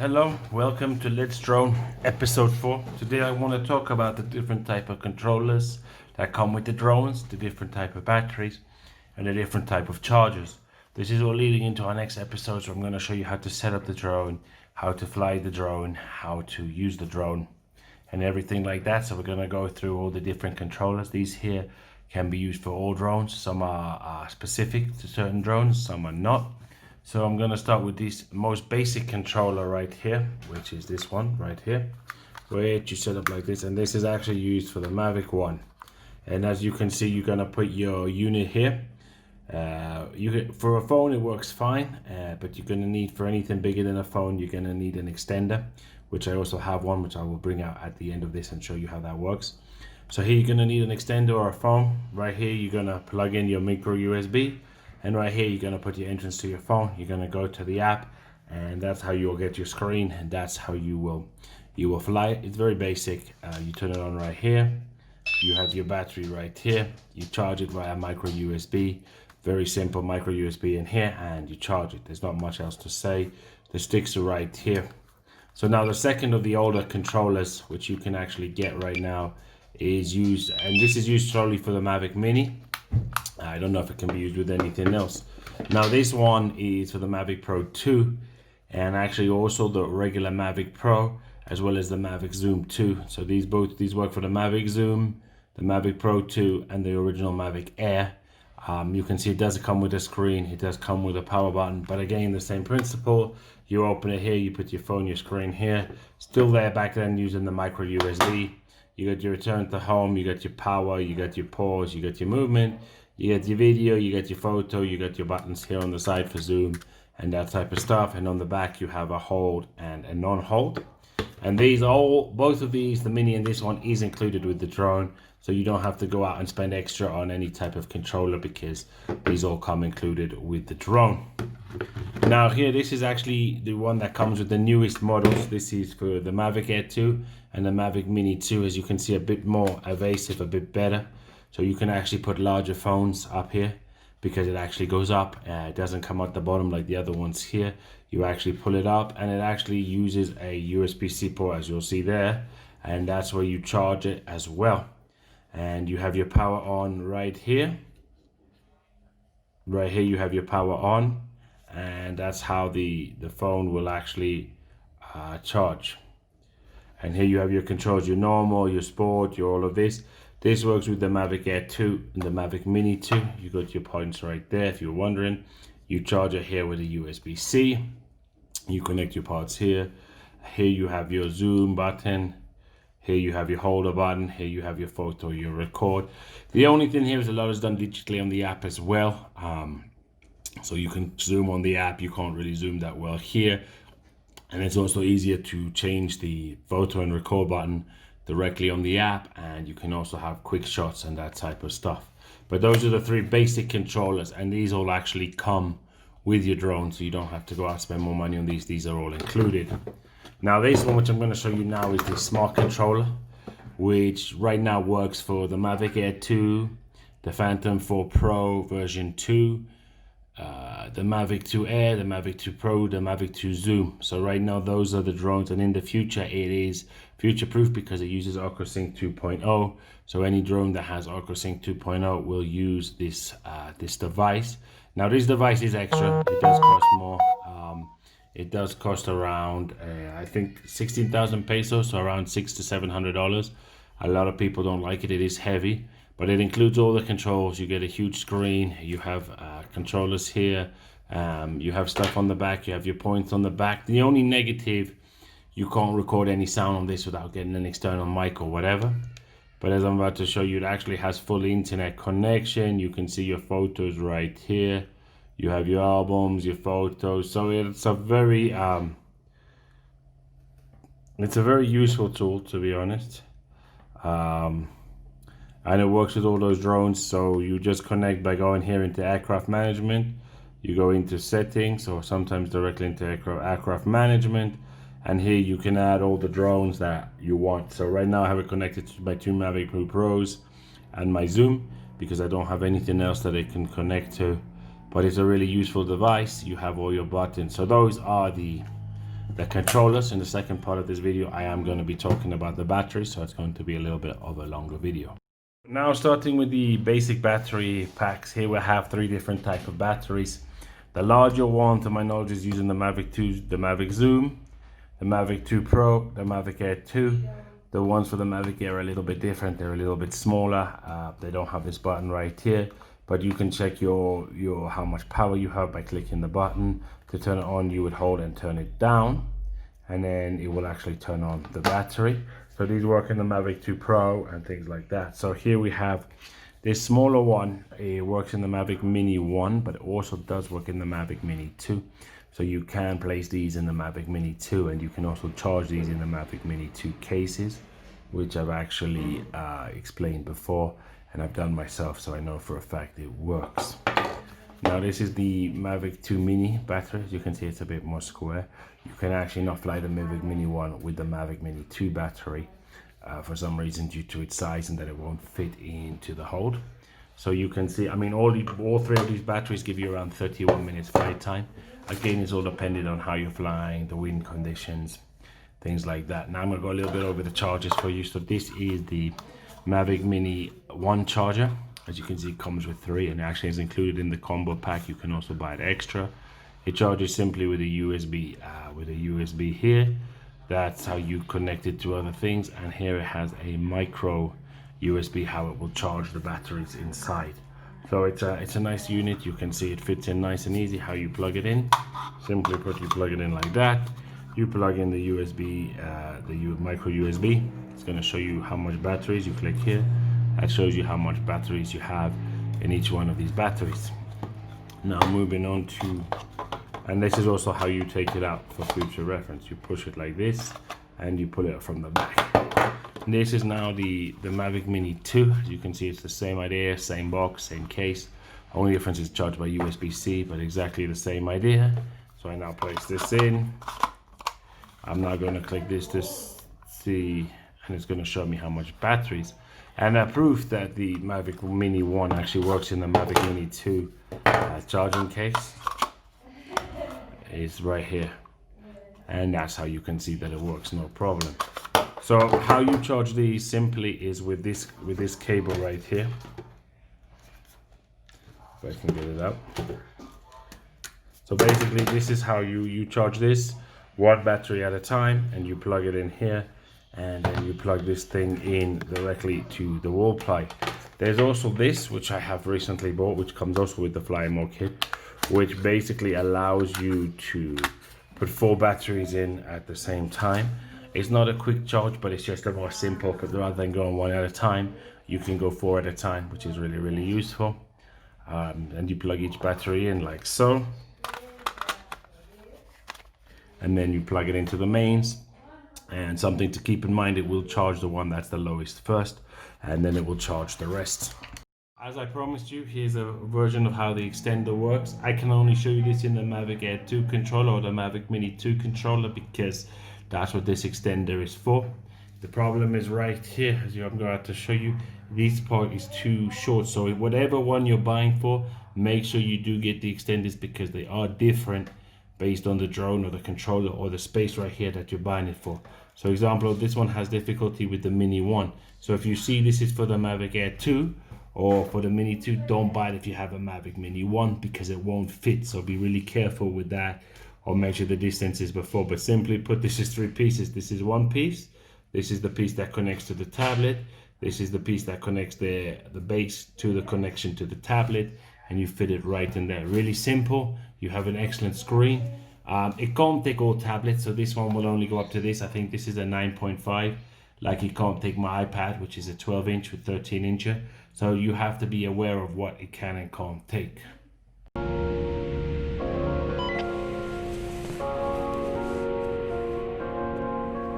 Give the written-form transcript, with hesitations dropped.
Hello, welcome to Let's Drone episode 4. Today I want to talk about the different type of controllers that come with the drones, the different type of batteries, and the different type of chargers. This is all leading into our next episode, so I'm going to show you how to set up the drone, how to fly the drone, how to use the drone, and everything like that. So we're going to go through all the different controllers. These here can be used for all drones. Some are specific to certain drones, some are not. So I'm going to start with this most basic controller right here, which is this one right here, which you set up like this, and this is actually used for the Mavic 1. And as you can see, you're going to put your unit here. For a phone it works fine, but you're going to need, for anything bigger than a phone, you're going to need an extender, which I also have one, which I will bring out at the end of this and show you how that works. So here you're going to need an extender or a phone. Right here you're going to plug in your micro USB. And right here, you're going to put your entrance to your phone. You're going to go to the app, and that's how you'll get your screen, and that's how you will fly it. It's very basic. You turn it on right here. You have your battery right here. You charge it via micro USB. Very simple micro USB in here, and you charge it. There's not much else to say. The sticks are right here. So now the second of the older controllers, which you can actually get right now, is used, and this is used solely for the Mavic Mini. I don't know if it can be used with anything else. Now this one is for the Mavic Pro 2, and actually also the regular Mavic Pro, as well as the Mavic Zoom 2. So these work for the Mavic Zoom, the Mavic Pro 2, and the original Mavic Air. You can see it does come with a screen, it does come with a power button, but again, the same principle. You open it here, you put your phone, your screen here. Still there back then using the micro USB. You got your return to home, you got your power, you got your pause, you got your movement, you got your video, you got your photo, you got your buttons here on the side for zoom and that type of stuff. And on the back you have a hold and a non-hold. And both of these, the Mini and this one, is included with the drone. So you don't have to go out and spend extra on any type of controller, because these all come included with the drone. Now here, this is actually the one that comes with the newest models. This is for the Mavic Air 2 and the Mavic Mini 2. As you can see, a bit more evasive, a bit better. So you can actually put larger phones up here, because it actually goes up. It doesn't come out the bottom like the other ones here. You actually pull it up, and it actually uses a USB-C port, as you'll see there. And that's where you charge it as well. And you have your power on right here. Right here you have your power on. And that's how the phone will actually charge. And here you have your controls, your normal, your sport, your all of this. This works with the Mavic Air 2 and the Mavic Mini 2. You got your points right there if you're wondering. You charge it here with a USB-C. You connect your parts here. Here you have your zoom button. Here you have your holder button. Here you have your photo, your record. The only thing here is a lot is done digitally on the app as well. So you can zoom on the app. You can't really zoom that well here. And it's also easier to change the photo and record button directly on the app, and you can also have quick shots and that type of stuff. But those are the three basic controllers, and these all actually come with your drone, so you don't have to go out and spend more money on these. These are all included. Now this one, which I'm going to show you now, is the smart controller, which right now works for the Mavic Air 2, the Phantom 4 Pro version 2, the Mavic 2 Air, the Mavic 2 Pro, the Mavic 2 Zoom. So right now those are the drones, and in the future it is future proof because it uses AquaSync 2.0. So any drone that has AquaSync 2.0 will use this this device. Now this device is extra, it does cost more. It does cost around I think 16,000 pesos, so around $600 to $700. A lot of people don't like it. It is heavy, but it includes all the controls. You get a huge screen, you have controllers here, you have stuff on the back, you have your points on the back. The only negative, you can't record any sound on this without getting an external mic or whatever. But as I'm about to show you, it actually has full internet connection. You can see your photos right here. You have your albums, your photos. So it's a very useful tool, to be honest. And it works with all those drones. So you just connect by going here into aircraft management. You go into settings, or sometimes directly into aircraft management. And here you can add all the drones that you want. So right now I have it connected to my two Mavic Pro Pros and my Zoom, because I don't have anything else that it can connect to. But it's a really useful device. You have all your buttons. So those are the the controllers. In the second part of this video, I am going to be talking about the battery, so it's going to be a little bit of a longer video. Now, starting with the basic battery packs, here we have 3 different type of batteries. The larger one, to my knowledge, is using the Mavic 2, the Mavic Zoom, the Mavic 2 Pro, the Mavic Air 2. The ones for the Mavic Air are a little bit different. They're a little bit smaller. They don't have this button right here, but you can check your how much power you have by clicking the button. To turn it on, you would hold and turn it down, and then it will actually turn on the battery. So these work in the Mavic 2 Pro and things like that. So here we have this smaller one. It works in the Mavic Mini 1, but it also does work in the Mavic Mini 2. So you can place these in the Mavic Mini 2, and you can also charge these in the Mavic Mini 2 cases, which I've actually explained before, and I've done myself, so I know for a fact it works. Now this is the Mavic 2 Mini battery. As you can see, it's a bit more square. You can actually not fly the Mavic Mini 1 with the Mavic Mini 2 battery for some reason, due to its size and that it won't fit into the hold. So you can see, I mean, all 3 of these batteries give you around 31 minutes flight time. Again, it's all dependent on how you're flying, the wind conditions, things like that. Now I'm going to go a little bit over the chargers for you. So this is the Mavic Mini 1 charger. As you can see, it comes with 3, and actually is included in the combo pack. You can also buy it extra. It charges simply with a USB here. That's how you connect it to other things. And here it has a micro USB, how it will charge the batteries inside. So it's a nice unit. You can see it fits in nice and easy. How you plug it in, simply put, you plug it in like that. You plug in the USB, micro USB. It's going to show you how much batteries. You click here, that shows you how much batteries you have in each one of these batteries. Now moving on to, and this is also how you take it out for future reference. You push it like this and you pull it from the back. This is now the Mavic Mini 2. As you can see, it's the same idea, same box, same case. Only difference is charged by USB-C, but exactly the same idea. So I now place this in. I'm now going to click this to see, and it's going to show me how much batteries. And that proof that the Mavic Mini 1 actually works in the Mavic Mini 2 charging case is right here. And that's how you can see that it works, no problem. So how you charge these simply is with this cable right here. If I can get it out. So basically this is how you charge this, 1 battery at a time, and you plug it in here, and then you plug this thing in directly to the wall plug. There's also this, which I have recently bought, which comes also with the Fly More kit, which basically allows you to put 4 batteries in at the same time. It's not a quick charge, but it's just a more simple, because rather than going 1 at a time, you can go 4 at a time, which is really, really useful. And you plug each battery in like so. And then you plug it into the mains. And something to keep in mind, it will charge the one that's the lowest first, and then it will charge the rest. As I promised you, here's a version of how the extender works. I can only show you this in the Mavic Air 2 controller or the Mavic Mini 2 controller, because that's what this extender is for. The problem is right here, as I'm going to have to show you, this part is too short. So whatever one you're buying for, make sure you do get the extenders, because they are different based on the drone or the controller or the space right here that you're buying it for. So example, this one has difficulty with the Mini 1. So if you see this is for the Mavic Air 2 or for the Mini 2, don't buy it if you have a Mavic Mini 1, because it won't fit. So be really careful with that, or measure the distances before. But simply put, this is 3 pieces. This is 1 piece. This is the piece that connects to the tablet. This is the piece that connects the base to the connection to the tablet, and you fit it right in there. Really simple. You have an excellent screen. It can't take all tablets, so this one will only go up to this. I think this is a 9.5. Like, it can't take my iPad, which is a 12-inch with 13-incher. So you have to be aware of what it can and can't take.